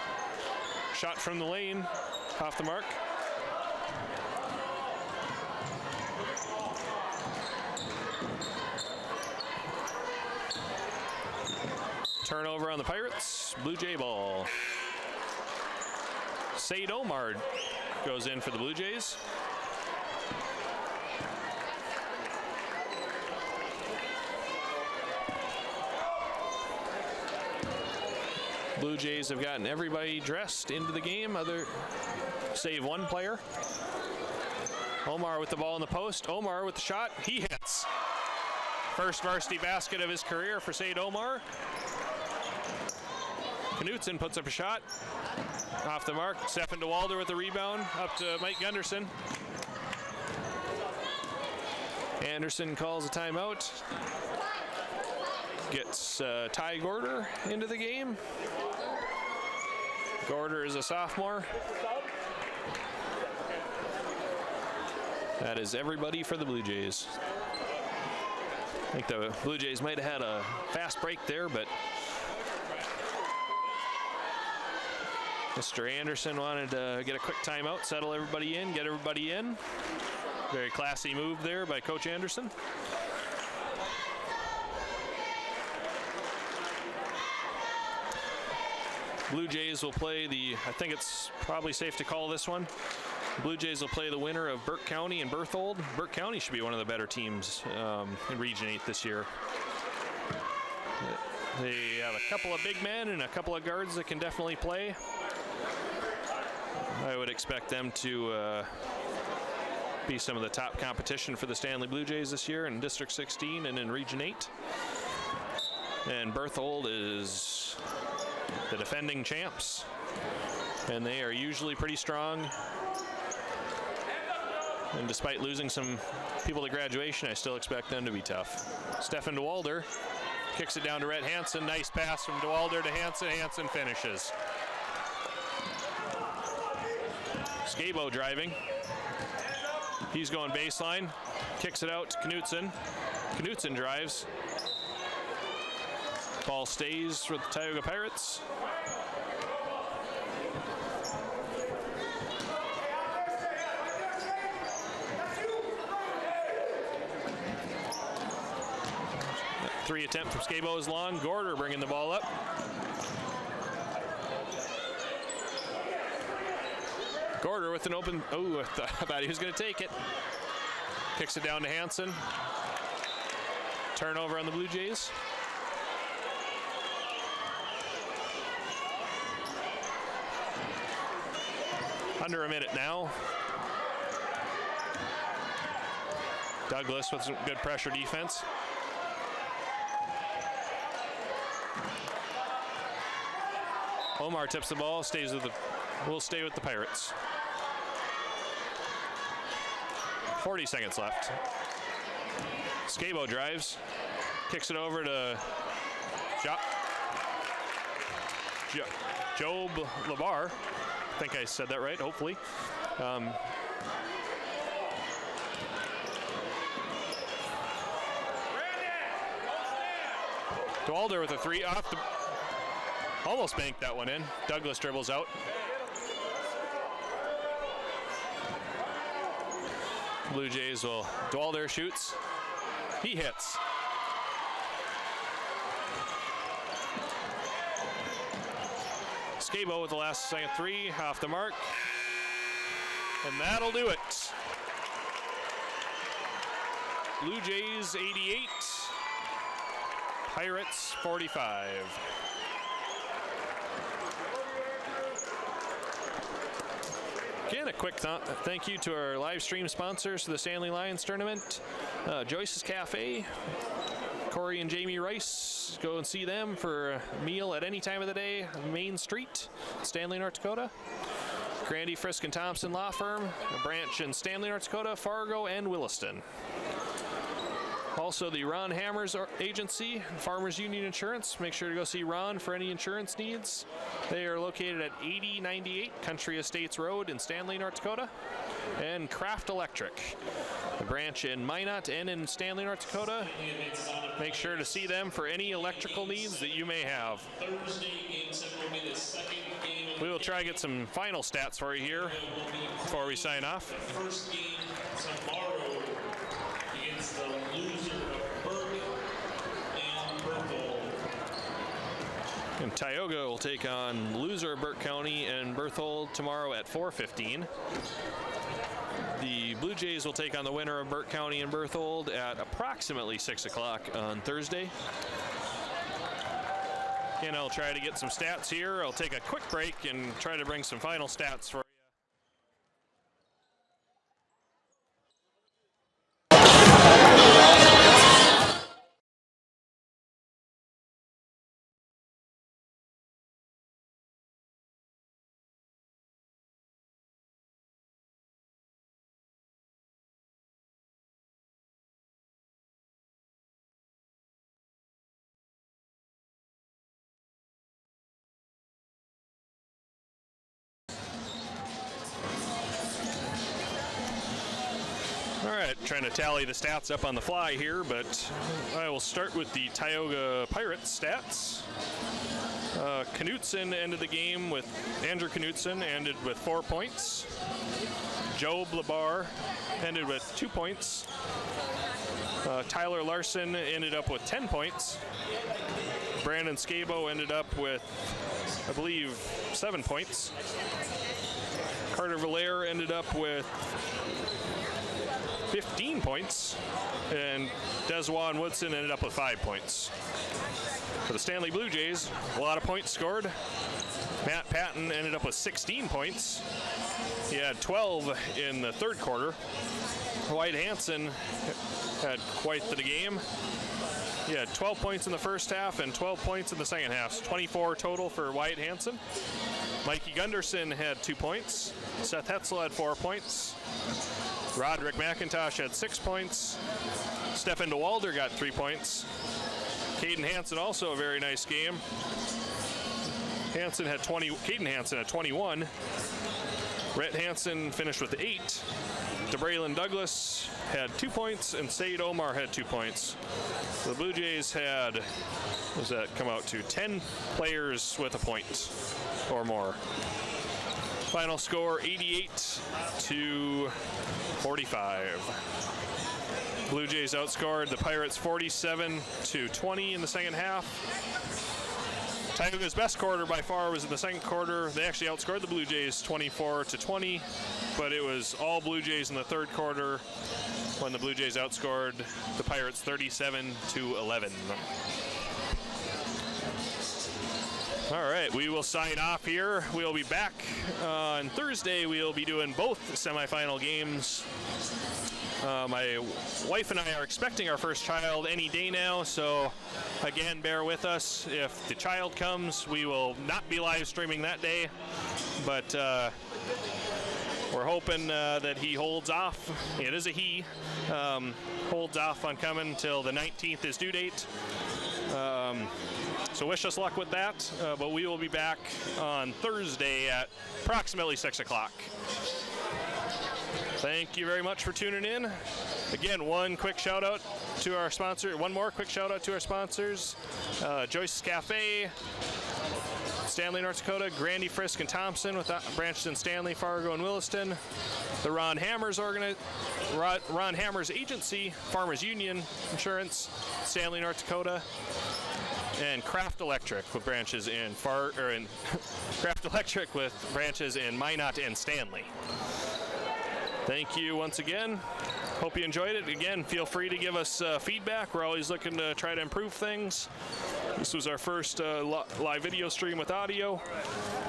shot from the lane, off the mark. Turnover on the Pirates. Blue Jay ball. Said Omar goes in for the Blue Jays. Blue Jays have gotten everybody dressed into the game, save one player. Omar with the ball in the post. Omar with the shot. He hits. First varsity basket of his career for Said Omar. Knutson puts up a shot. Off the mark. Stefan DeWalder with the rebound. Up to Mike Gunderson. Anderson calls a timeout. Gets Ty Gorder into the game. Gorder is a sophomore. That is everybody for the Blue Jays. I think the Blue Jays might have had a fast break there, but Mr. Anderson wanted to get a quick timeout, settle everybody in, get everybody in. Very classy move there by Coach Anderson. Blue Jays will play I think it's probably safe to call this one. Blue Jays will play the winner of Burke County and Berthold. Burke County should be one of the better teams in Region 8 this year. They have a couple of big men and a couple of guards that can definitely play. I would expect them to be some of the top competition for the Stanley Blue Jays this year in District 16 and in Region 8. And Berthold is the defending champs, and they are usually pretty strong. And despite losing some people to graduation, I still expect them to be tough. Stefan DeWalder kicks it down to Rhett Hansen. Nice pass from DeWalder to Hansen. Hansen finishes. Skabo driving. He's going baseline. Kicks it out to Knutson. Knutson drives. Ball stays with the Tioga Pirates. Three attempt from Skabo is long. Gorder bringing the ball up. Gorder with an open, I thought he was going to take it. Kicks it down to Hansen. Turnover on the Blue Jays. Under a minute now. Douglas with some good pressure defense. Omar tips the ball, will stay with the Pirates. 40 seconds left. Scabo drives, kicks it over to Job Labar. I think I said that right, hopefully. Dwalder with a three off the... Almost banked that one in. Douglas dribbles out. Blue Jays will... Dwalder shoots. He hits. Scabo with the last second three, off the mark. And that'll do it. Blue Jays 88, Pirates 45. Again, a quick thank you to our live stream sponsors for the Stanley Lions tournament. Joyce's Cafe, Corey and Jamie Rice. Go and see them for a meal at any time of the day on Main Street, Stanley, North Dakota. Grandy, Frisk, and Thompson Law Firm, a branch in Stanley, North Dakota, Fargo, and Williston. Also, the Ron Hammers Agency, Farmers Union Insurance. Make sure to go see Ron for any insurance needs. They are located at 8098 Country Estates Road in Stanley, North Dakota. And Kraft Electric, a branch in Minot and in Stanley, North Dakota. Make sure to see them for any electrical needs that you may have. We will try to get some final stats for you here before we sign off.
First game tomorrow against the loser of Burke and Berthold.
And Tioga will take on loser of Burke County and Berthold tomorrow at 4:15. The Blue Jays will take on the winner of Burke County and Berthold at approximately 6 o'clock on Thursday. And I'll try to get some stats here. I'll take a quick break and try to bring some final stats for you. All right, trying to tally the stats up on the fly here, but I will start with the Tioga Pirates stats. Knutson ended the game with, Andrew Knutson ended with 4 points. Job Labar ended with 2 points. Tyler Larson ended up with 10 points. Brandon Scabo ended up with, I believe, 7 points. Carter Valaire ended up with 15 points, and Deswan Woodson ended up with 5 points. For the Stanley Blue Jays, a lot of points scored. Matt Patton ended up with 16 points. He had 12 in the third quarter. White Hansen had quite the game. He had 12 points in the first half and 12 points in the second half. So 24 total for White Hansen. Mikey Gunderson had 2 points. Seth Hetzel had 4 points. Roderick McIntosh had 6 points. Stefan DeWalder got 3 points. Caden Hansen also a very nice game. Caden Hansen had 21. Rhett Hansen finished with 8. DeBraylon Douglas had 2 points, and Said Omar had 2 points. The Blue Jays had, what does that come out to, 10 players with a point or more. Final score 88-45. Blue Jays outscored the Pirates 47-20 in the second half. Tioga's best quarter by far was in the second quarter. They actually outscored the Blue Jays 24-20, but it was all Blue Jays in the third quarter when the Blue Jays outscored the Pirates 37-11. All right, we will sign off here. We'll be back on Thursday. We'll be doing both semifinal games. My wife and I are expecting our first child any day now, so again, bear with us. If the child comes, we will not be live streaming that day, but we're hoping that he holds off. It is a he. Holds off on coming till the 19th is due date. So wish us luck with that, but we will be back on Thursday at approximately 6 o'clock. Thank you very much for tuning in. Again, one more quick shout out to our sponsors, Joyce's Cafe, Stanley, North Dakota, Grandy, Frisk, and Thompson with branches in Stanley, Fargo, and Williston, the Ron Hammers Agency, Farmers Union Insurance, Stanley, North Dakota, and Craft Electric with branches in Minot and Stanley. Thank you once again. Hope you enjoyed it. Again, feel free to give us feedback. We're always looking to try to improve things. This was our first live video stream with audio,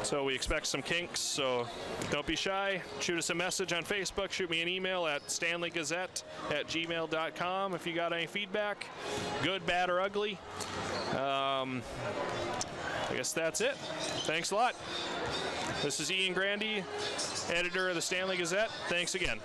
so we expect some kinks, so don't be shy. Shoot us a message on Facebook. Shoot me an email at stanleygazette@gmail.com if you got any feedback, good, bad, or ugly. I guess that's it. Thanks a lot. This is Ian Grandy, editor of the Stanley Gazette. Thanks again.